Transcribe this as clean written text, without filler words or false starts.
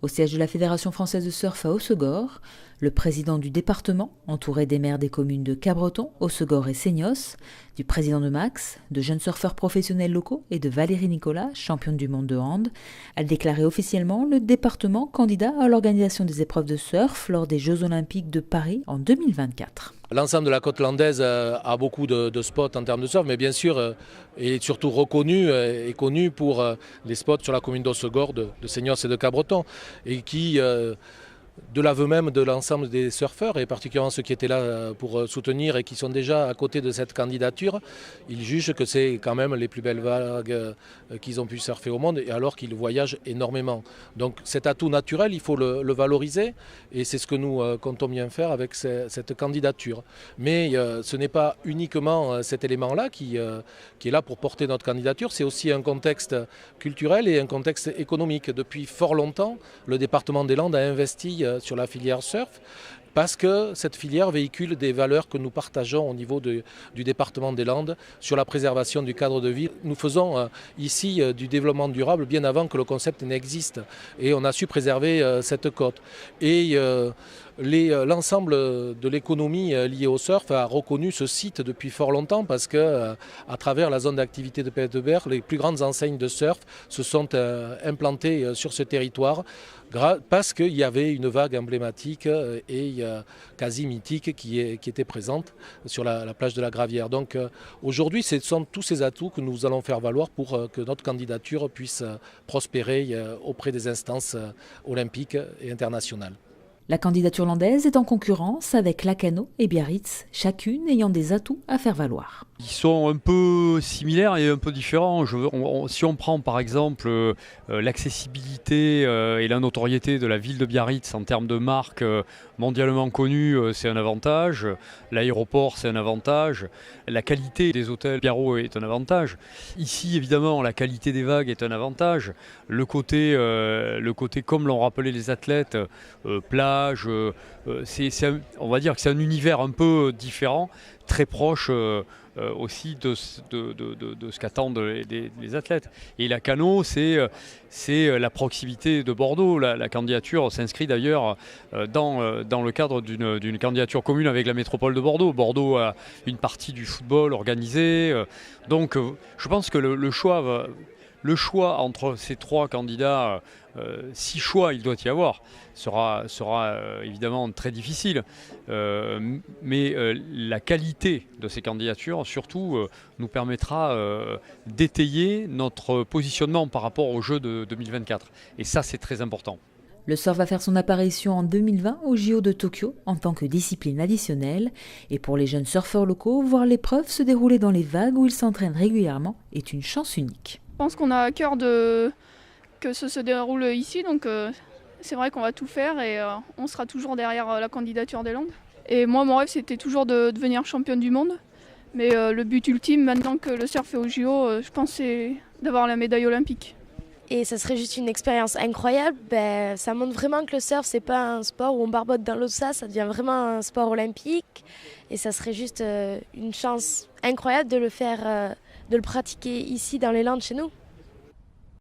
Au siège de la Fédération française de surf à Hossegor, le président du département, entouré des maires des communes de Cabreton, Hossegor et Seignos, du président de Max, de jeunes surfeurs professionnels locaux et de Valérie Nicolas, championne du monde de hand, a déclaré officiellement le département candidat à l'organisation des épreuves de surf lors des Jeux Olympiques de Paris en 2024. L'ensemble de la côte landaise a beaucoup de spots en termes de surf, mais bien sûr est surtout reconnu et connu pour les spots sur la commune d'Hossegor, de Seignos et de Cabreton, et qui, de l'aveu même de l'ensemble des surfeurs, et particulièrement ceux qui étaient là pour soutenir et qui sont déjà à côté de cette candidature, ils jugent que c'est quand même les plus belles vagues qu'ils ont pu surfer au monde, et alors qu'ils voyagent énormément. Donc cet atout naturel, il faut le valoriser, et c'est ce que nous comptons bien faire avec cette candidature. Mais ce n'est pas uniquement cet élément-là qui est là pour porter notre candidature, c'est aussi un contexte culturel et un contexte économique. Depuis fort longtemps, le département des Landes a investi sur la filière surf, parce que cette filière véhicule des valeurs que nous partageons au niveau du département des Landes sur la préservation du cadre de vie. Nous faisons ici du développement durable bien avant que le concept n'existe, et on a su préserver cette côte. Et l'ensemble de l'économie liée au surf a reconnu ce site depuis fort longtemps, parce que à travers la zone d'activité de Pays-de-Berre, les plus grandes enseignes de surf se sont implantées sur ce territoire parce qu'il y avait une vague emblématique et quasi mythique qui était présente sur la plage de la Gravière. Donc aujourd'hui, ce sont tous ces atouts que nous allons faire valoir pour que notre candidature puisse prospérer auprès des instances olympiques et internationales. La candidature landaise est en concurrence avec Lacanau et Biarritz, chacune ayant des atouts à faire valoir. Ils sont un peu similaires et un peu différents. Si on prend par exemple l'accessibilité et la notoriété de la ville de Biarritz en termes de marque mondialement connue, c'est un avantage. L'aéroport, c'est un avantage. La qualité des hôtels Biarro est un avantage. Ici, évidemment, la qualité des vagues est un avantage. Le côté comme l'ont rappelé les athlètes, plage, on va dire que c'est un univers un peu différent, très proche aussi de ce qu'attendent les athlètes. Et Lacanau, c'est la proximité de Bordeaux. La candidature s'inscrit d'ailleurs dans le cadre d'une candidature commune avec la métropole de Bordeaux. Bordeaux a une partie du football organisée. Donc je pense que le choix entre ces trois candidats, 6 choix il doit y avoir, sera évidemment très difficile. Mais la qualité de ces candidatures, surtout, nous permettra d'étayer notre positionnement par rapport aux Jeux de 2024. Et ça, c'est très important. Le surf va faire son apparition en 2020 au JO de Tokyo en tant que discipline additionnelle. Et pour les jeunes surfeurs locaux, voir l'épreuve se dérouler dans les vagues où ils s'entraînent régulièrement est une chance unique. Je pense qu'on a à cœur que ce se déroule ici, donc c'est vrai qu'on va tout faire et on sera toujours derrière la candidature des Landes. Et moi, mon rêve, c'était toujours de devenir championne du monde. Mais le but ultime, maintenant que le surf est au JO, je pense, c'est d'avoir la médaille olympique. Et ça serait juste une expérience incroyable. Ça montre vraiment que le surf, c'est pas un sport où on barbote dans l'eau, ça devient vraiment un sport olympique. Et ça serait juste une chance incroyable de le pratiquer ici dans les Landes chez nous.